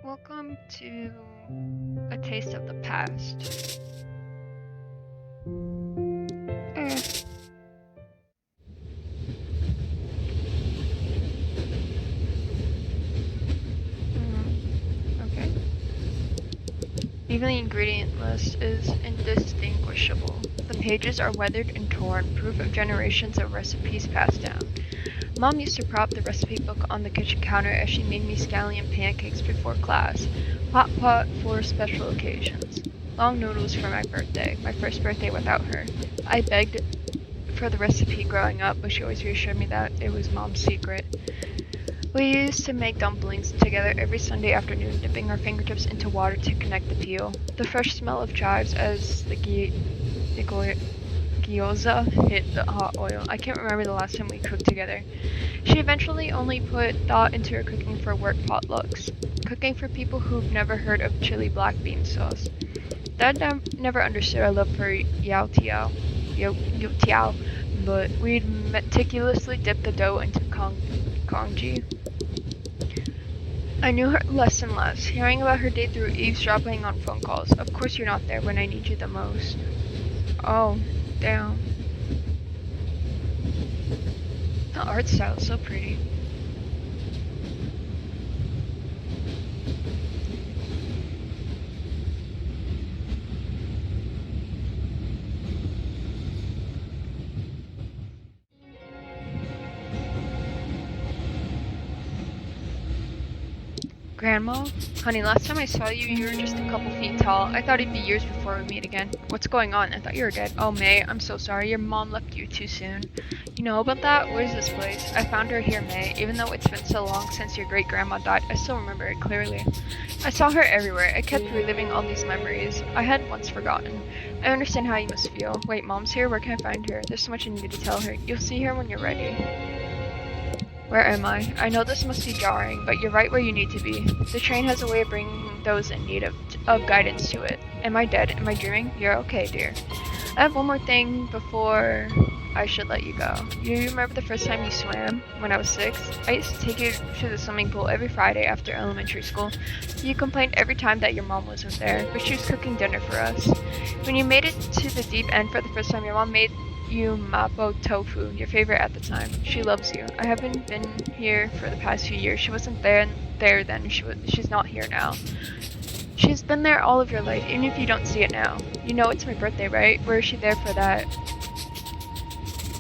Welcome to A Taste of the Past. Eh, okay. Even the ingredient list is indistinguishable. The pages are weathered and torn, proof of generations of recipes passed down. Mom used to prop the recipe book on the kitchen counter as she made me scallion pancakes before class, hot pot for special occasions, long noodles for my birthday, my first birthday without her. I begged for the recipe growing up, but she always reassured me that it was Mom's secret. We used to make dumplings together every Sunday afternoon, dipping our fingertips into water to connect the peel. The fresh smell of chives as the gyoza hit the hot oil. I can't remember the last time we cooked together. She eventually only put thought into her cooking for work potlucks, cooking for people who've never heard of chili black bean sauce. Dad never understood our love for yao tiao, but we'd meticulously dip the dough into congee. I knew her less and less, hearing about her day through eavesdropping on phone calls. Of course you're not there when I need you the most. Oh, damn. The art style is so pretty. Grandma? Honey, last time I saw you, you were just a couple feet tall. I thought it'd be years before we meet again. What's going on? I thought you were dead. Oh, May, I'm so sorry. Your mom left you too soon. You know about that? Where's this place? I found her here, May. Even though it's been so long since your great-grandma died, I still remember it clearly. I saw her everywhere. I kept reliving all these memories I had once forgotten. I understand how you must feel. Wait, Mom's here? Where can I find her? There's so much I need to tell her. You'll see her when you're ready. Where am I? I know this must be jarring, but you're right where you need to be. The train has a way of bringing those in need of guidance to it. Am I dead? Am I dreaming? You're okay, dear. I have one more thing before I should let you go. You remember the first time you swam? When I was 6? I used to take you to the swimming pool every Friday after elementary school. You complained every time that your mom wasn't there, but she was cooking dinner for us. When you made it to the deep end for the first time, your mom made you mapo tofu, your favorite at the time. She loves you. I haven't been here for the past few years. She wasn't there then. She's not here now. She's been there all of your life, even if you don't see it now. You know it's my birthday, right? Where is she there for that?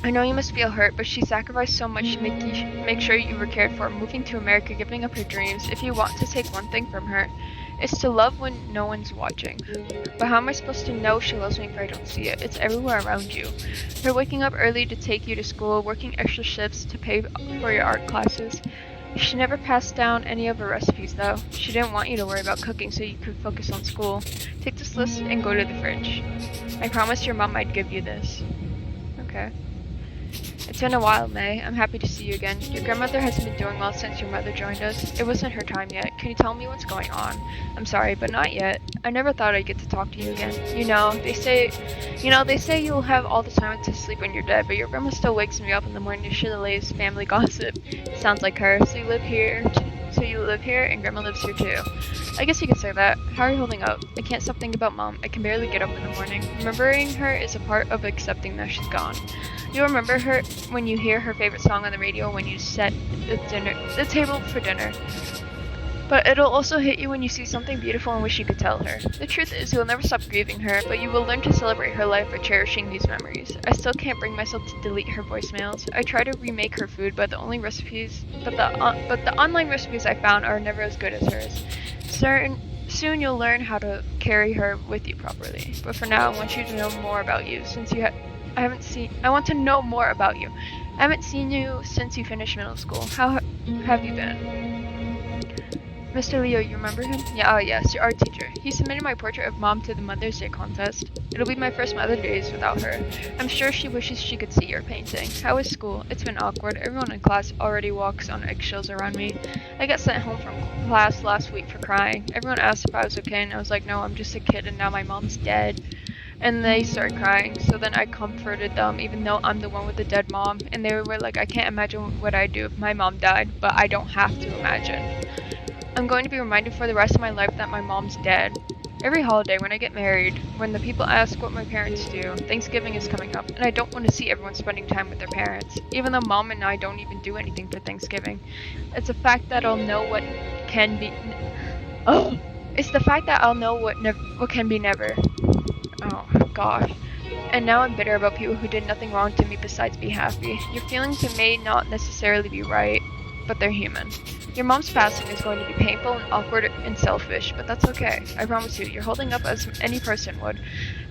I know you must feel hurt, but she sacrificed so much to make sure you were cared for, moving to America, giving up her dreams. If you want to take one thing from her, it's to love when no one's watching. But how am I supposed to know she loves me if I don't see it? It's everywhere around you. Her waking up early to take you to school, working extra shifts to pay for your art classes. She never passed down any of her recipes though. She didn't want you to worry about cooking so you could focus on school. Take this list and go to the fridge. I promised your mom I'd give you this. Okay. It's been a while, May. I'm happy to see you again. Your grandmother hasn't been doing well since your mother joined us. It wasn't her time yet. Can you tell me what's going on? I'm sorry, but not yet. I never thought I'd get to talk to you again. They say you'll have all the time to sleep when you're dead, but your grandma still wakes me up in the morning to share the latest family gossip. Sounds like her. So you live here, and grandma lives here too. I guess you could say that. How are you holding up? I can't stop thinking about mom. I can barely get up in the morning. Remembering her is a part of accepting that she's gone. You'll remember her when you hear her favorite song on the radio when you set the table for dinner. But it'll also hit you when you see something beautiful and wish you could tell her. The truth is, you'll never stop grieving her, but you will learn to celebrate her life by cherishing these memories. I still can't bring myself to delete her voicemails. I try to remake her food, but the online recipes I found are never as good as hers. Soon you'll learn how to carry her with you properly. But for now, I want you to know more about you, since I want to know more about you. I haven't seen you since you finished middle school. How have you been? Mr. Leo, you remember him? Yeah, yes, your art teacher. He submitted my portrait of mom to the Mother's Day contest. It'll be my first Mother's Days without her. I'm sure she wishes she could see your painting. How is school? It's been awkward. Everyone in class already walks on eggshells around me. I got sent home from class last week for crying. Everyone asked if I was okay, and I was like, no, I'm just a kid, and now my mom's dead. And they started crying, so then I comforted them, even though I'm the one with the dead mom. And they were like, I can't imagine what I'd do if my mom died, but I don't have to imagine. I'm going to be reminded for the rest of my life that my mom's dead. Every holiday, when I get married, when the people ask what my parents do, Thanksgiving is coming up, and I don't want to see everyone spending time with their parents, even though Mom and I don't even do anything for Thanksgiving. It's a fact that I'll know what can be. Oh, it's the fact that I'll know what can be never. Oh gosh. And now I'm bitter about people who did nothing wrong to me besides be happy. Your feelings may not necessarily be right, but they're human. Your mom's passing is going to be painful and awkward and selfish, but that's okay. I promise you, you're holding up as any person would.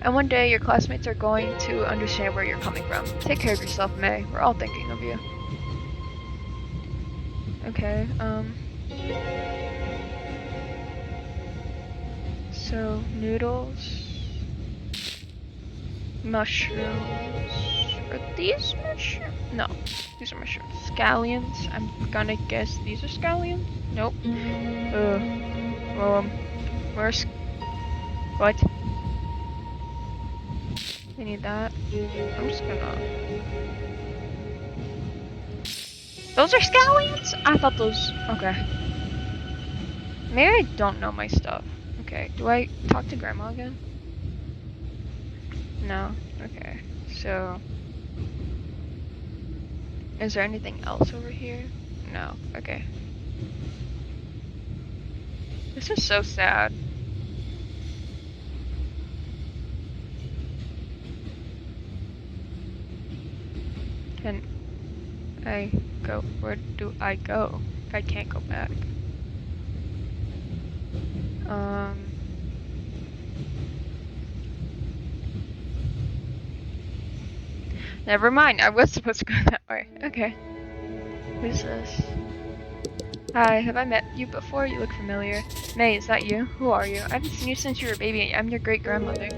And one day, your classmates are going to understand where you're coming from. Take care of yourself, May. We're all thinking of you. Okay, so, noodles. Mushrooms. Are these mushrooms? No, these are mushrooms. Scallions. I'm gonna guess these are scallions. Nope. Where's what? We need that. I'm just gonna. Those are scallions? I thought those. Okay. Maybe I don't know my stuff. Okay. Do I talk to Grandma again? No. Okay. So. Is there anything else over here? No. Okay. This is so sad. Can I go? Where do I go if I can't go back? Never mind, I was supposed to go that way. Okay. Who's this? Hi, have I met you before? You look familiar. May, is that you? Who are you? I haven't seen you since you were a baby. I'm your great-grandmother.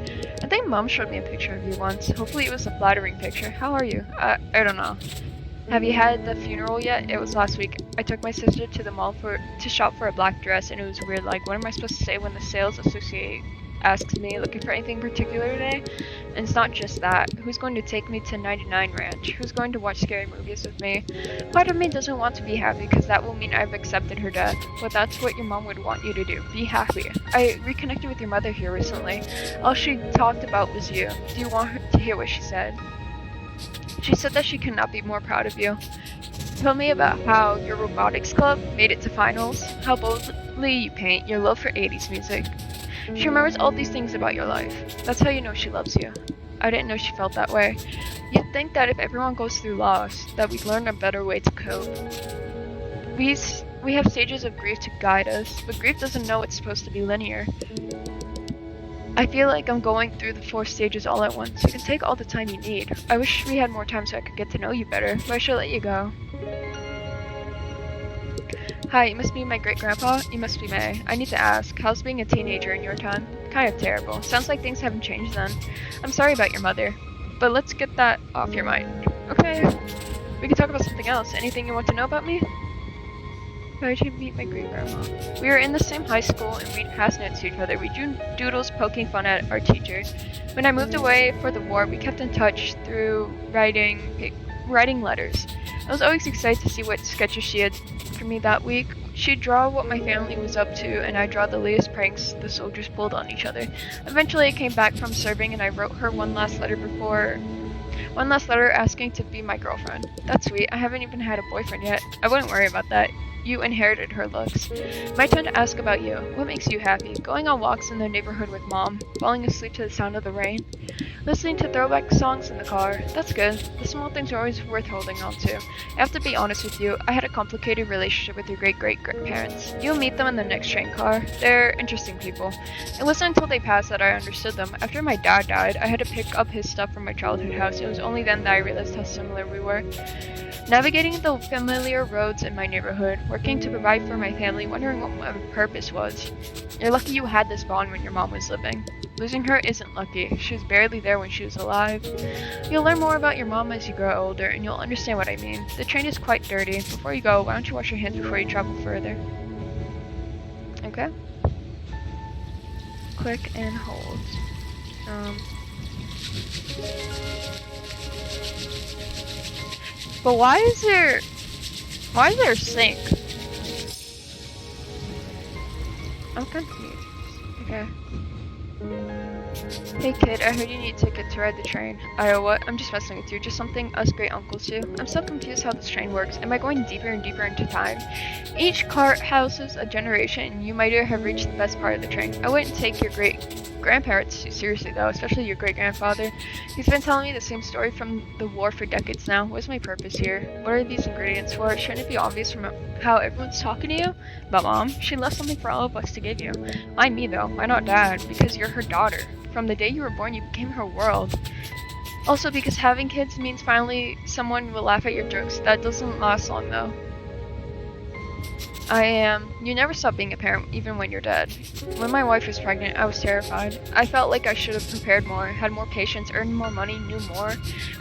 I think Mom showed me a picture of you once. Hopefully it was a flattering picture. How are you? I don't know. Have you had the funeral yet? It was last week. I took my sister to the mall to shop for a black dress, and it was weird. Like, what am I supposed to say when the sales associate asks me, looking for anything particular today? And it's not just that. Who's going to take me to 99 Ranch? Who's going to watch scary movies with me? Part of me doesn't want to be happy because that will mean I've accepted her death. But that's what your mom would want you to do. Be happy. I reconnected with your mother here recently. All she talked about was you. Do you want her to hear what she said? She said that she could not be more proud of you. Tell me about how your robotics club made it to finals, how boldly you paint, your love for 80s music. She remembers all these things about your life. That's how you know she loves you. I didn't know she felt that way. You'd think that if everyone goes through loss, that we'd learn a better way to cope. We have stages of grief to guide us, but grief doesn't know it's supposed to be linear. I feel like I'm going through the 4 stages all at once. You can take all the time you need. I wish we had more time so I could get to know you better, but I should let you go. Hi, you must be my great-grandpa? You must be May. I need to ask, how's being a teenager in your time? Kind of terrible. Sounds like things haven't changed then. I'm sorry about your mother, but let's get that off your mind. Okay, we can talk about something else. Anything you want to know about me? Why did you meet my great-grandma? We were in the same high school and we'd pass notes to each other. We drew doodles poking fun at our teacher. When I moved away for the war, we kept in touch through writing letters. I was always excited to see what sketches she had for me that week. She'd draw what my family was up to, and I'd draw the latest pranks the soldiers pulled on each other. Eventually, I came back from serving, and I wrote her one last letter asking to be my girlfriend. That's sweet. I haven't even had a boyfriend yet. I wouldn't worry about that. You inherited her looks. My turn to ask about you. What makes you happy? Going on walks in the neighborhood with Mom, falling asleep to the sound of the rain, listening to throwback songs in the car. That's good. The small things are always worth holding on to. I have to be honest with you. I had a complicated relationship with your great-great-grandparents. You'll meet them in the next train car. They're interesting people. It wasn't until they passed that I understood them. After my dad died, I had to pick up his stuff from my childhood house. It was only then that I realized how similar we were. Navigating the familiar roads in my neighborhood, working to provide for my family, wondering what my purpose was. You're lucky you had this bond when your mom was living. Losing her isn't lucky. She was barely there when she was alive. You'll learn more about your mom as you grow older, and you'll understand what I mean. The train is quite dirty. Before you go, why don't you wash your hands before you travel further? Okay. Click and hold. But why is there a sink? I'm confused. Okay. Hey kid, I heard you need a ticket to ride the train. What? I'm just messing with you, just something us great uncles do. I'm so confused how this train works. Am I going deeper and deeper into time? Each cart houses a generation, and you might have reached the best part of the train. I wouldn't take your great grandparents too seriously though, especially your great grandfather. He's been telling me the same story from the war for decades now. What's my purpose here? What are these ingredients for? Shouldn't it be obvious from how everyone's talking to you? But Mom, she left something for all of us to give you. Why me though? Why not Dad? Because you're her daughter. From the day you were born, you became her world. Also because having kids means finally someone will laugh at your jokes. That doesn't last long though. You never stop being a parent even when you're dead. When my wife was pregnant, I was terrified. I felt like I should have prepared more, had more patience, earned more money, knew more.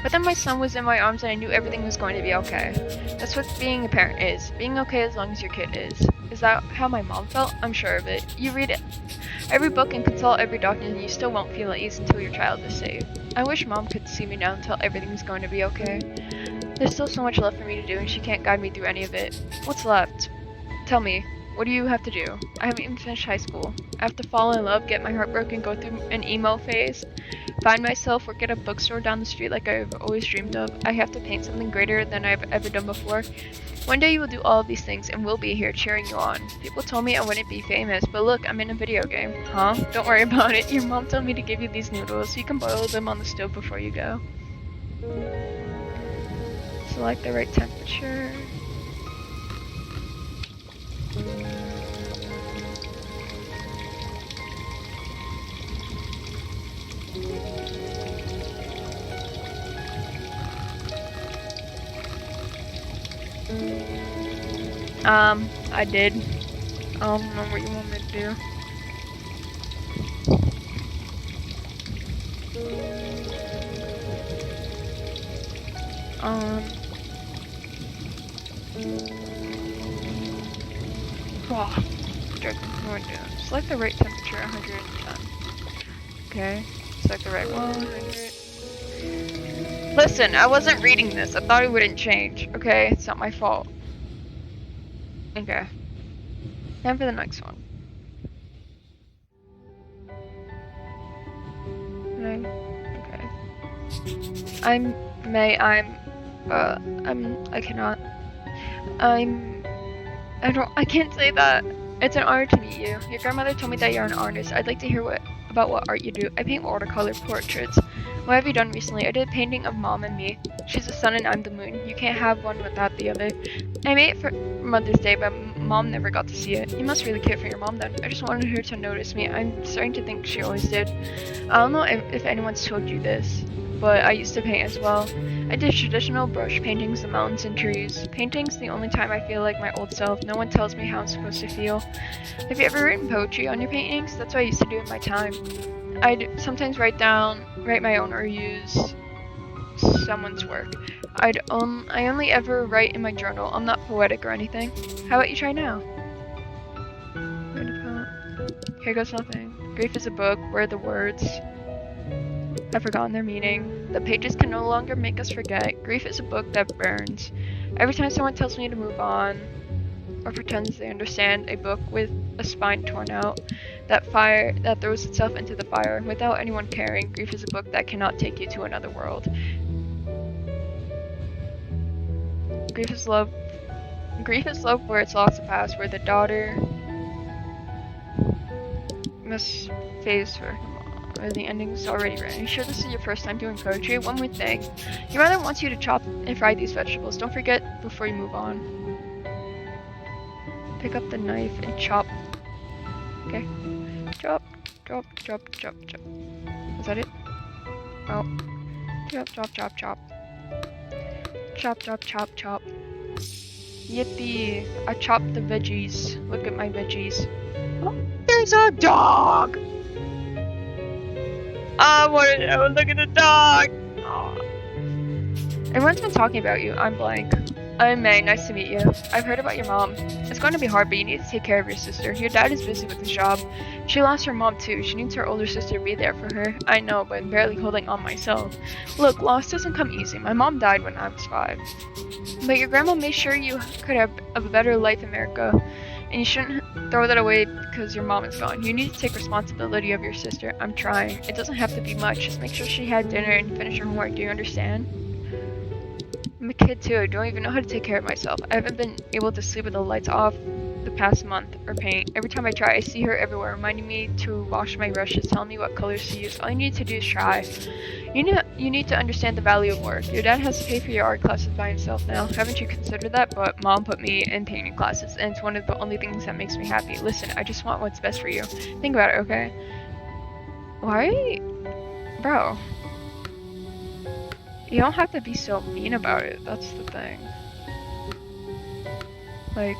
But then my son was in my arms and I knew everything was going to be okay. That's what being a parent is. Being okay as long as your kid is. Is that how my mom felt? I'm sure of it. You read it. Every book and consult every doctor and you still won't feel at ease until your child is safe. I wish Mom could see me now and tell everything's going to be okay. There's still so much left for me to do and she can't guide me through any of it. What's left? Tell me, what do you have to do? I haven't even finished high school. I have to fall in love, get my heart broken, go through an emo phase, find myself, work at a bookstore down the street like I've always dreamed of. I have to paint something greater than I've ever done before. One day you will do all of these things and we'll be here cheering you on. People told me I wouldn't be famous, but look, I'm in a video game. Huh? Don't worry about it. Your mom told me to give you these noodles so you can boil them on the stove before you go. Select the right temperature. I did. I don't know what you want me to do. Select the right temperature, 110. Okay, select the right one, 100. Listen, I wasn't reading this. I thought it wouldn't change. Okay, it's not my fault. Okay. Time for the next one. Okay. I can't say that. It's an honor to meet you. Your grandmother told me that you're an artist. I'd like to hear about what art you do. I paint watercolor portraits. What have you done recently? I did a painting of Mom and me. She's the sun and I'm the moon. You can't have one without the other. I made it for Mother's Day, but Mom never got to see it. You must really care for your mom then. I just wanted her to notice me. I'm starting to think she always did. I don't know if anyone's told you this, but I used to paint as well. I did traditional brush paintings of mountains and trees. Painting's the only time I feel like my old self. No one tells me how I'm supposed to feel. Have you ever written poetry on your paintings? That's what I used to do in my time. I'd sometimes write my own or use someone's work. I only ever write in my journal. I'm not poetic or anything. How about you try now? Here goes nothing. Grief is a book. Where are the words? I've forgotten their meaning. The pages can no longer make us forget. Grief is a book that burns. Every time someone tells me to move on, or pretends they understand, a book with a spine torn out, that throws itself into the fire without anyone caring. Grief is a book that cannot take you to another world. Grief is love where it's lost the past, where the daughter must face her. Where the ending's already written. Are you sure this is your first time doing poetry? One more thing. Your mother wants you to chop and fry these vegetables. Don't forget before you move on. Pick up the knife and chop. Okay. Chop, chop, chop, chop, chop. Is that it? Oh. Chop, chop, chop, chop. Chop, chop, chop, chop. Yippee. I chopped the veggies. Look at my veggies. Oh, there's a dog! I want to know. Look at the dog! Aww. Everyone's been talking about you. I'm blank. I'm May. Nice to meet you. I've heard about your mom. It's going to be hard, but you need to take care of your sister. Your dad is busy with his job. She lost her mom too. She needs her older sister to be there for her. I know, but I'm barely holding on myself. Look, loss doesn't come easy. My mom died when I was 5. But your grandma made sure you could have a better life in America. And you shouldn't throw that away because your mom is gone. You need to take responsibility of your sister. I'm trying. It doesn't have to be much. Just make sure she had dinner and finish her homework. Do you understand? I'm a kid too. I don't even know how to take care of myself. I haven't been able to sleep with the lights off the past month or paint. Every time I try, I see her everywhere, reminding me to wash my brushes, telling me what colors to use. All you need to do is try. You need to understand the value of work. Your dad has to pay for your art classes by himself now. Haven't you considered that? But mom put me in painting classes, and it's one of the only things that makes me happy. Listen, I just want what's best for you. Think about it, okay? Why? Bro. You don't have to be so mean about it. That's the thing. Like...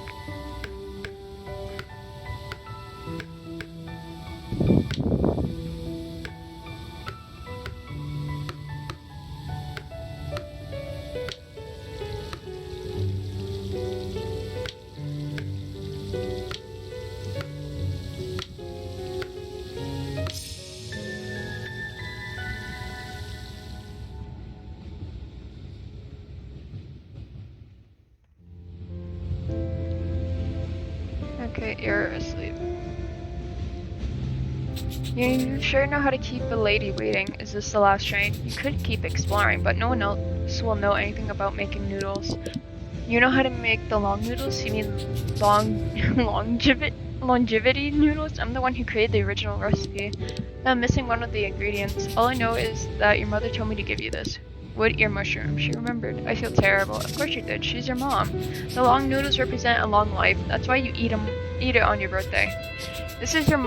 Okay, you're asleep. You sure know how to keep a lady waiting. Is this the last train? You could keep exploring, but no one else will know anything about making noodles. You know how to make the long noodles? You mean longevity noodles? I'm the one who created the original recipe. I'm missing one of the ingredients. All I know is that your mother told me to give you this. Wood ear mushroom. She remembered. I feel terrible. Of course you did. She's your mom. The long noodles represent a long life. That's why you eat it on your birthday. This is your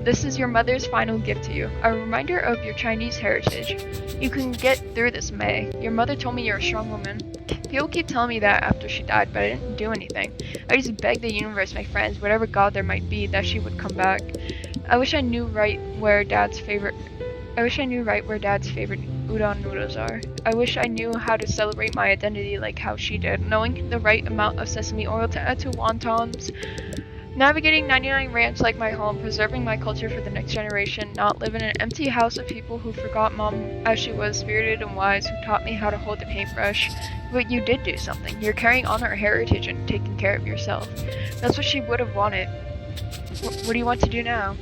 This is your mother's final gift to you. A reminder of your Chinese heritage. You can get through this, May. Your mother told me you're a strong woman. People keep telling me that after she died, but I didn't do anything. I just begged the universe, my friends, whatever god there might be, that she would come back. I wish I knew right where Dad's favorite udon noodles are. I wish I knew how to celebrate my identity like how she did, knowing the right amount of sesame oil to add to wontons, navigating 99 ranch like my home, preserving my culture for the next generation, not live in an empty house of people who forgot Mom as she was, spirited and wise, who taught me how to hold the paintbrush. But you did do something. You're carrying on her heritage and taking care of yourself. That's what she would have wanted. What do you want to do now?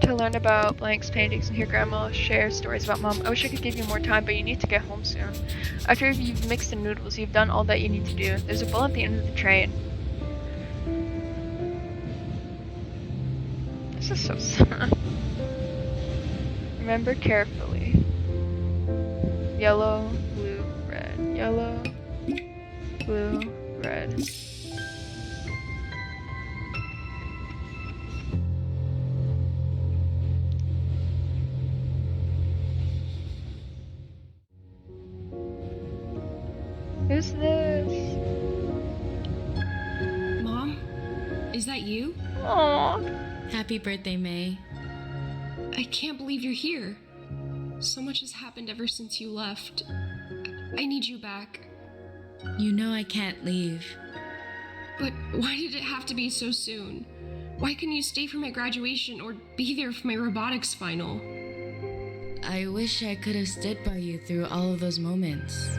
To learn about blanks, paintings, and hear Grandma share stories about Mom. I wish I could give you more time, but you need to get home soon. After you've mixed the noodles, you've done all that you need to do. There's a bowl at the end of the train. This is so sad. Remember carefully. Yellow, blue, red. Yellow, blue, red. Who's this? Mom? Is that you? Aww. Happy birthday, May. I can't believe you're here. So much has happened ever since you left. I need you back. You know I can't leave. But why did it have to be so soon? Why couldn't you stay for my graduation or be there for my robotics final? I wish I could have stood by you through all of those moments.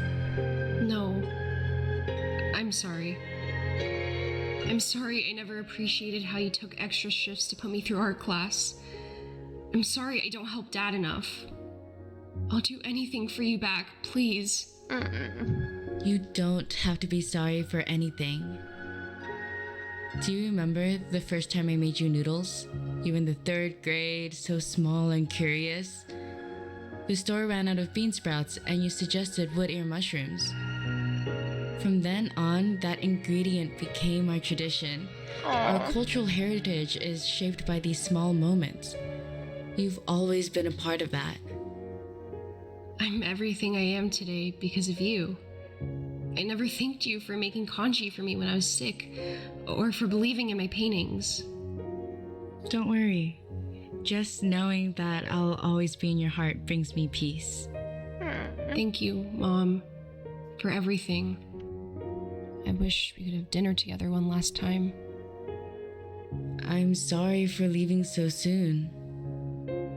No. I'm sorry. I'm sorry I never appreciated how you took extra shifts to put me through art class. I'm sorry I don't help Dad enough. I'll do anything for you back, please. You don't have to be sorry for anything. Do you remember the first time I made you noodles? You were in the 3rd grade, so small and curious. The store ran out of bean sprouts and you suggested wood ear mushrooms. From then on, that ingredient became our tradition. Our cultural heritage is shaped by these small moments. You've always been a part of that. I'm everything I am today because of you. I never thanked you for making kanji for me when I was sick, or for believing in my paintings. Don't worry. Just knowing that I'll always be in your heart brings me peace. Thank you, Mom, for everything. I wish we could have dinner together one last time. I'm sorry for leaving so soon.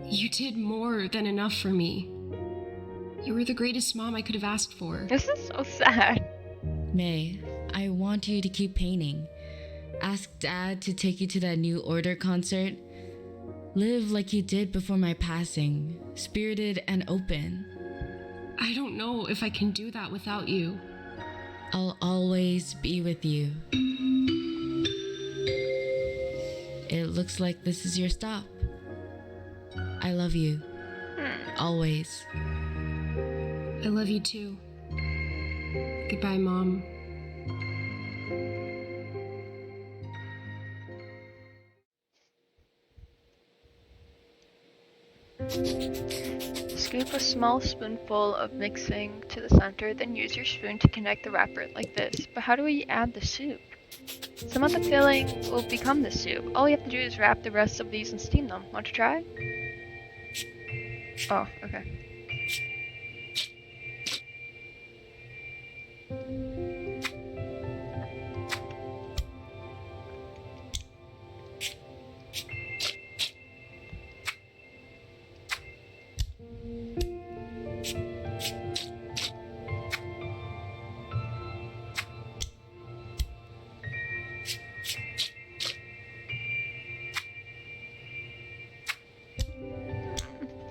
You did more than enough for me. You were the greatest mom I could have asked for. This is so sad. May, I want you to keep painting. Ask Dad to take you to that New Order concert. Live like you did before my passing, spirited and open. I don't know if I can do that without you. I'll always be with you. It looks like this is your stop. I love you. Always. I love you too. Goodbye, Mom. Scoop a small spoonful of mixing to the center, then use your spoon to connect the wrapper like this. But how do we add the soup? Some of the filling will become the soup. All we have to do is wrap the rest of these and steam them. Want to try? Oh, okay.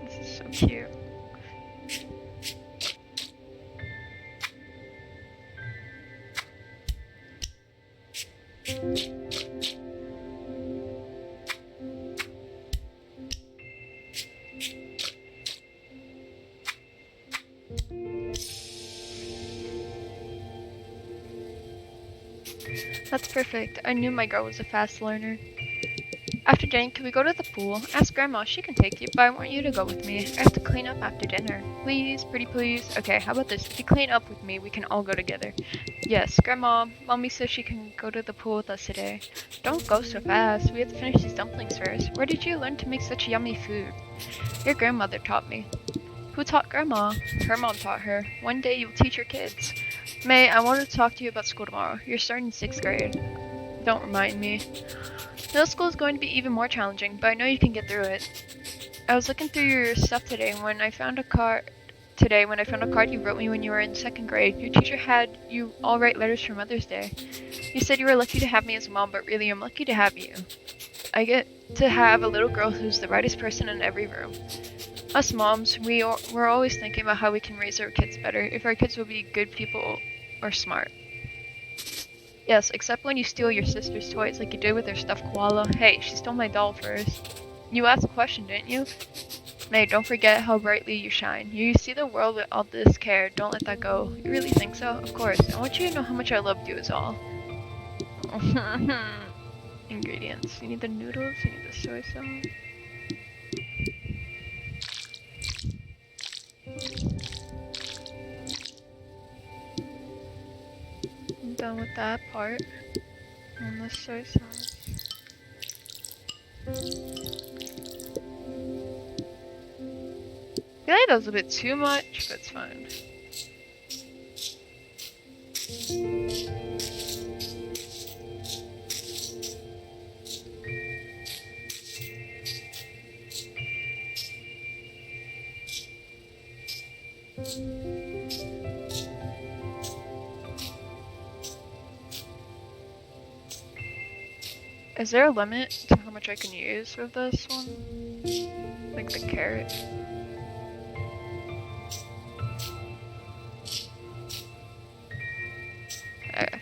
This is so cute. That's perfect. I knew my girl was a fast learner. After dinner, can we go to the pool? Ask Grandma, she can take you, but I want you to go with me. I have to clean up after dinner. Please, pretty please. Okay, how about this? If you clean up with me, we can all go together. Yes, Grandma, Mommy says she can go to the pool with us today. Don't go so fast. We have to finish these dumplings first. Where did you learn to make such yummy food? Your grandmother taught me. Who taught Grandma? Her mom taught her. One day you'll teach your kids. May, I wanted to talk to you about school tomorrow. You're starting 6th grade. Don't remind me. Middle school is going to be even more challenging, but I know you can get through it. I was looking through your stuff today when I found a card you wrote me when you were in 2nd grade. Your teacher had you all write letters for Mother's Day. You said you were lucky to have me as a mom, but really I'm lucky to have you. I get to have a little girl who's the brightest person in every room. Us moms, we're always thinking about how we can raise our kids better, if our kids will be good people or smart. Yes, except when you steal your sister's toys like you did with her stuffed koala. Hey, she stole my doll first. You asked a question, didn't you? May, don't forget how brightly you shine. You see the world with all this care. Don't let that go. You really think so? Of course. I want you to know how much I loved you is all. Ingredients. You need the noodles, you need the soy sauce. I'm done with that part. And the soy sauce. I feel like that was a bit too much, but it's fine. Is there a limit to how much I can use with this one? Like the carrot? Okay.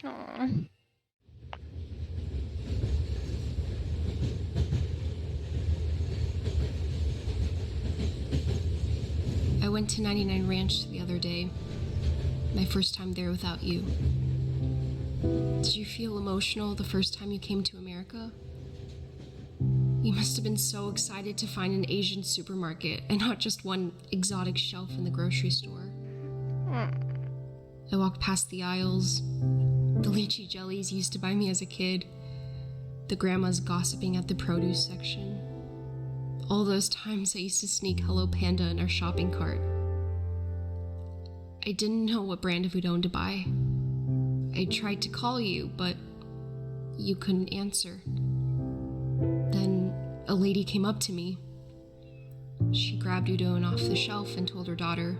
Aww. I went to 99 Ranch the other day. My first time there without you. Did you feel emotional the first time you came to America? You must have been so excited to find an Asian supermarket and not just one exotic shelf in the grocery store. I walked past the aisles, the lychee jellies you used to buy me as a kid, the grandmas gossiping at the produce section. All those times I used to sneak Hello Panda in our shopping cart. I didn't know what brand of udon to buy. I tried to call you, but you couldn't answer. Then a lady came up to me. She grabbed udon off the shelf and told her daughter,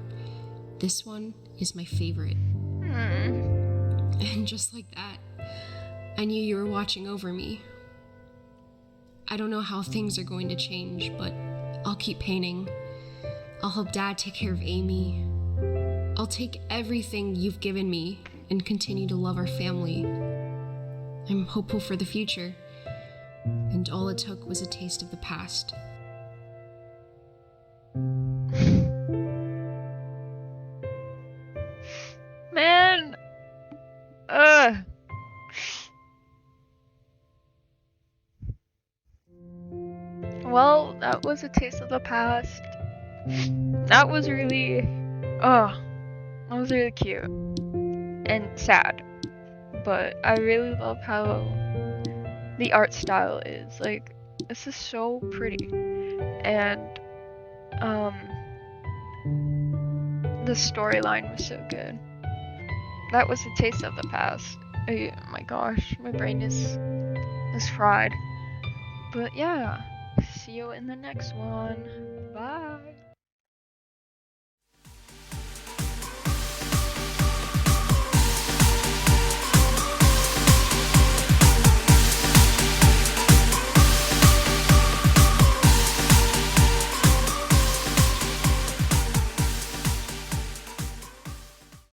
"This one is my favorite." And just like that, I knew you were watching over me. I don't know how things are going to change, but I'll keep painting. I'll help Dad take care of Amy. I'll take everything you've given me and continue to love our family. I'm hopeful for the future, and all it took was a taste of the past. Man. Ugh. Well, that was a taste of the past. That was really, that was really cute and sad. But I really love how the art style is. Like, this is so pretty. And, the storyline was so good. That was a taste of the past. Oh my gosh, my brain is fried. But yeah, see you in the next one. Bye.